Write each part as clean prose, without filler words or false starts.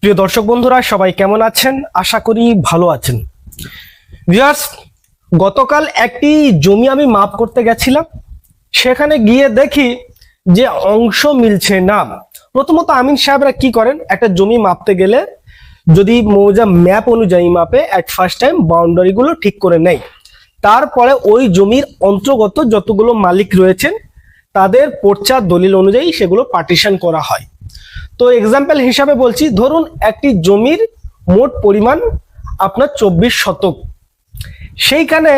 প্রিয় দর্শক বন্ধুরা, সবাই কেমন আছেন? আশা করি ভালো আছেন। ভিউয়ার্স, গতকাল একটি জমি আমি মাপ করতে গেছিলাম। সেখানে গিয়ে দেখি যে অংশ মিলছে না। প্রথমত আমিন সাহেবরা কি করেন, একটা জমি মাপতে গেলে যদি মৌজা ম্যাপ অনুযায়ী মাপে এট ফার্স্ট টাইম বাউন্ডারি গুলো ঠিক করে নেয়, তারপরে ওই জমির অন্তর্গত যতগুলো মালিক রয়েছেন তাদের পর্চা দলিল অনুযায়ী সেগুলো পার্টিশন করা হয়। তো এক্সাম্পল হিসাবে বলছি, ধরুন একটি জমির মোট পরিমাণ আপনার 24 শতক। সেইখানে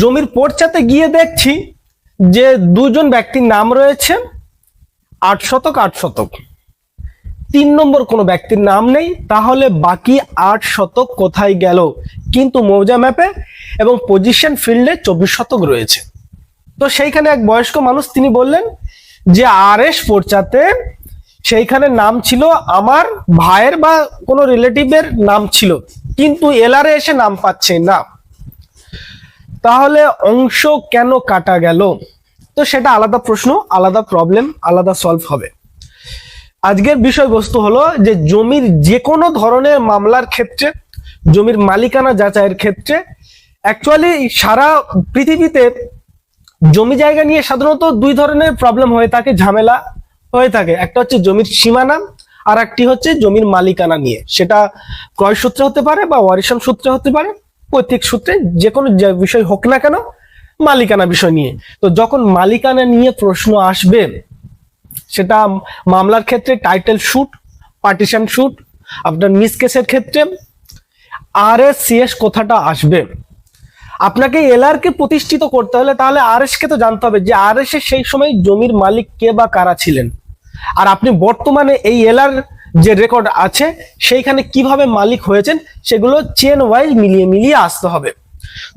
জমির পর্চাতে গিয়ে দেখছি যে দুজন ব্যক্তির নাম রয়েছে, 8 শতক 8 শতক। 3 নম্বর কোনো ব্যক্তির নাম নেই। তাহলে বাকি 8 শতক কোথায় গেল? কিন্তু মৌজা ম্যাপে এবং পজিশন ফিল্ডে 24 শতক রয়েছে। তো সেইখানে এক বয়স্ক মানুষ তিনি বললেন যে RS পর্চাতে সেইখানে নাম ছিল আমার ভাইয়ের বা কোনো রিলেটিভের নাম ছিল, কিন্তু এলআরে এসে নাম পাচ্ছে না। তাহলে অংশ কেন কাটা গেল? তো সেটা আলাদা প্রশ্ন, আলাদা প্রবলেম, আলাদা সলভ হবে। আজকের বিষয়বস্তু হলো যে জমির যে কোনো ধরনের মামলার ক্ষেত্রে, জমির মালিকানা যাচাইয়ের ক্ষেত্রে অ্যাকচুয়ালি সারা পৃথিবীতে জমি জায়গা নিয়ে সাধারণত দুই ধরনের প্রবলেম হয়ে থাকে, ঝামেলা হয়ে থাকে। একটা হচ্ছে জমির সীমানা, আর একটি হচ্ছে জমির মালিকানা নিয়ে। সেটা ক্রয় সূত্রে হতে পারে বা ওয়ারিশন সূত্রে হতে পারে, পৈতৃক সূত্রে, যে কোনো বিষয় হোক না কেন, মালিকানা বিষয় নিয়ে। তো যখন মালিকানা নিয়ে প্রশ্ন আসবে, সেটা মামলার ক্ষেত্রে টাইটেল শুট, পার্টিশন শুট, আপনার মিস কেসের ক্ষেত্রে RS কথাটা আসবে। আপনাকে এলআর কে প্রতিষ্ঠিত করতে হলে তাহলে RS কে তো জানতে হবে যে RS এর সেই সময় জমির মালিক কে বা কারা ছিলেন, আর আপনি বর্তমানে এই এলআর যে রেকর্ড আছে সেইখানে কিভাবে মালিক হয়েছেন সেগুলো চেন ওয়াইজ মিলিয়ে মিলিয়ে আসতে হবে।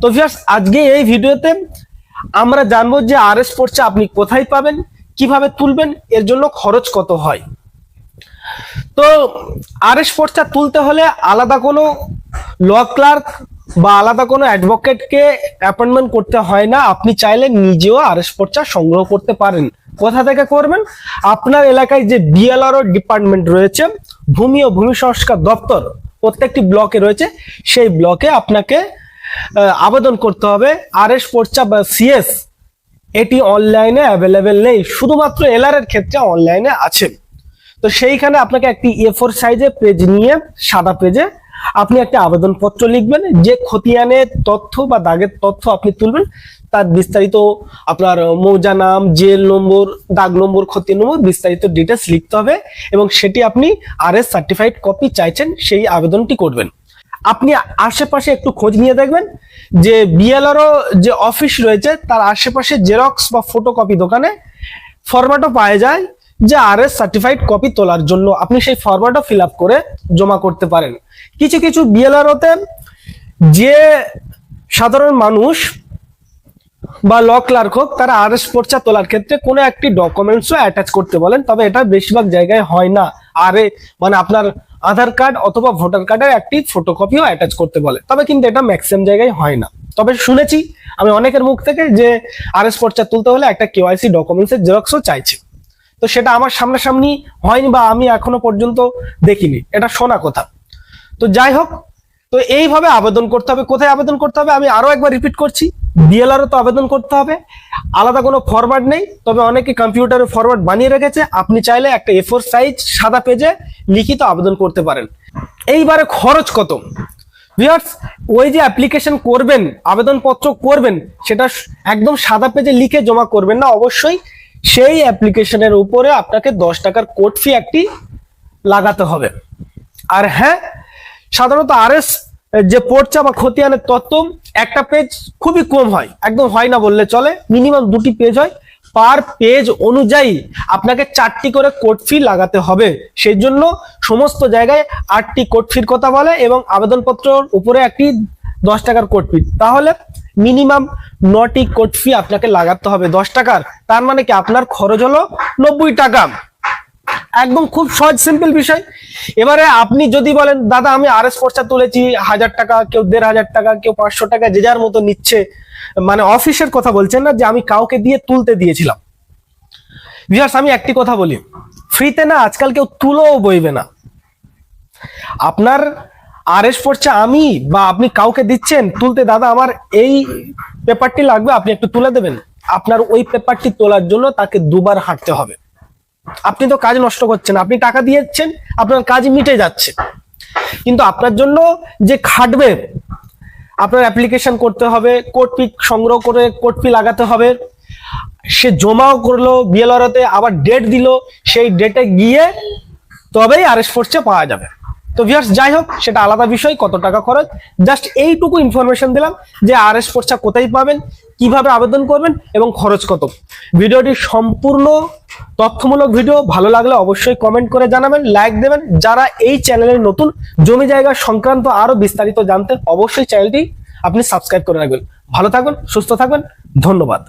তো ভিউয়ার্স, আজকে এই ভিডিওতে আমরা জানবো যে RS পর্চা আপনি কোথায় পাবেন, কিভাবে তুলবেন, এর জন্য খরচ কত হয়। তো RS পর্চা তুলতে হলে আলাদা কোনো ল ক্লার্ক বা আলাদা কোনো অ্যাডভোকেটকে অ্যাপয়েন্টমেন্ট করতে হয় না। আপনি চাইলে নিজেও RS পর্চা সংগ্রহ করতে পারেন। কোথা থেকে করবেন? আপনার এলাকায় যে BLRO ডিপার্টমেন্ট রয়েছে, ভূমি ও ভূমি সংস্কার দপ্তর প্রত্যেকটি ব্লকে রয়েছে, সেই ব্লকে আপনাকে আবেদন করতে হবে। RS পর্চা বা CS এটি অনলাইনে অ্যাভেলেবেল নেই, শুধুমাত্র এলআর এর ক্ষেত্রে অনলাইনে আছে। তো সেইখানে আপনাকে একটি A4 সাইজে পেজ নিয়ে, সাদা পেজে আপনি একটা আবেদনপত্র লিখবেন। যে খতিয়ানের তথ্য বা দাগের তথ্য আপনি তুলবেন তার বিস্তারিত, আপনার মৌজা নাম, জেল নম্বর, দাগ নম্বর, খতিয়ান নম্বর, বিস্তারিত ডিটেলস লিখতে হবে এবং সেটি আপনি RS সার্টিফাইড কপি চাইছেন সেই আবেদনটি করবেন। আপনি আশেপাশে একটু খোঁজ নিয়ে দেখবেন যে BLRO যে অফিস রয়েছে তার আশেপাশে জেরক্স বা ফটোকপি দোকানে ফরম্যাটও পাওয়া যায় যে RS সার্টিফাইড কপি তোলার জন্য। আপনি সেই ফরম্যাটও ফিল আপ করে জমা করতে পারেন। কিছু কিছু BLROতে যে সাধারণ মানুষ বা ল ক্লার্ক হোক, তারা RS পর্চা তোলার ক্ষেত্রে কোনো একটি ডকুমেন্টসও অ্যাটাচ করতে বলেন, তবে এটা বেশিরভাগ জায়গায় হয় না। মানে আপনার আধার কার্ড অথবা ভোটার কার্ডের একটি ফটোকপিও অ্যাটাচ করতে বলে, তবে কিন্তু এটা ম্যাক্সিমাম জায়গায় হয় না। তবে শুনেছি আমি অনেকের মুখ থেকে যে RS পর্চা তুলতে হলে একটা KYC ডকুমেন্টসের জেরক্সও চাইছে। তো সেটা আমার সামনাসামনি হয়নি বা আমি এখনো পর্যন্ত দেখিনি, এটা শোনা কথা। তো যাই হোক, তো এইভাবে আবেদন করতে হবে। কোথায় আবেদন করতে হবে আমি আরো একবার রিপিট করছি, BLRO তো আবেদন করতে হবে, আলাদা কোনো ফরম্যাট নেই। তবে অনেকে কম্পিউটারে ফরম্যাট বানিয়ে রেখেছে, আপনি চাইলে একটা A4 সাইজ সাদা পেজে লিখিত আবেদন করতে পারেন। এইবারে খরচ কত? ভিউয়ার্স, ওই যে অ্যাপ্লিকেশন করবেন, আবেদনপত্র করবেন, সেটা একদম সাদা পেজে লিখে জমা করবেন না। অবশ্যই সেই অ্যাপ্লিকেশনের উপরে আপনাকে 10 টাকার কোর্ট ফি একটি লাগাতে হবে। আর হ্যাঁ, সাধারণত RS যে পর্চা বা খতিয়ানের তথ্য একটা পেজ খুবই কম হয়, একদম হয় না বললে চলে, মিনিমাম 2টি পেজ হয়। পার পেজ অনুযায়ী আপনাকে 4টি করে কোর্ট ফি লাগাতে হবে। সেই জন্য সমস্ত জায়গায় 8টি কোর্ট ফির কথা বলে এবং আবেদনপত্রের উপরে একটি 10 টাকার কোর্ট ফি। তাহলে মিনিমাম 9টি কোর্ট ফি আপনাকে লাগাতে হবে 10 টাকার। তার মানে কি আপনার খরচ হলো 90 টাকা। একদম খুব সহজ সিম্পল বিষয়। এবারে আপনি যদি বলেন দাদা আমি RS পর্চা তুলেছি 1000 টাকা, কেউ 1500 টাকা, কেউ 500 টাকা, যে যার মতো নিচ্ছে, মানে অফিসের কথা বলছেন না যে আমি কাউকে দিয়ে তুলতে দিয়েছিলাম। ভিউয়ার্স, আমি একটি কথা বলি, ফ্রিতে না আজকাল কেউ তুলোও বইবে না। আপনার আরএস পড়ছে আমি বা আপনি কাউকে দিচ্ছেন তুলতে, দাদা আমার এই পেপারটি লাগবে আপনি একটু তুলে দেবেন, আপনার ওই পেপারটি তোলার জন্য তাকে দুবার হাঁটতে হবে। আপনি তো কাজ নষ্ট করছেন, আপনি টাকা দিয়েছেন, আপনার কাজ মিটে যাচ্ছে, কিন্তু আপনার জন্য যে খাটবে, আপনার অ্যাপ্লিকেশন করতে হবে, কোড ফি সংগ্রহ করে কোড ফি লাগাতে হবে, সে জমাও করলো বিএলআরতে, আবার ডেট দিল, সেই ডেটে গিয়ে তবেই আরএস ফোর্সে পাওয়া যাবে। তো ভিউয়ার্স যাই হোক, সেটা আলাদা বিষয়, কত টাকা খরচ, জাস্ট এইটুকু ইনফরমেশন দিলাম যে আরএস ফোর্সটা কোথায় পাবেন, কিভাবে আবেদন করবেন এবং খরচ কত। ভিডিওটি সম্পূর্ণ তথ্যমূলক ভিডিও, ভালো লাগলে অবশ্যই কমেন্ট করে জানাবেন, লাইক দেবেন। যারা এই চ্যানেলে নতুন, জমি জায়গা সংক্রান্ত আরো বিস্তারিত জানতে অবশ্যই চ্যানেলটি আপনি সাবস্ক্রাইব করে রাখবেন। ভালো থাকবেন, সুস্থ থাকবেন, ধন্যবাদ।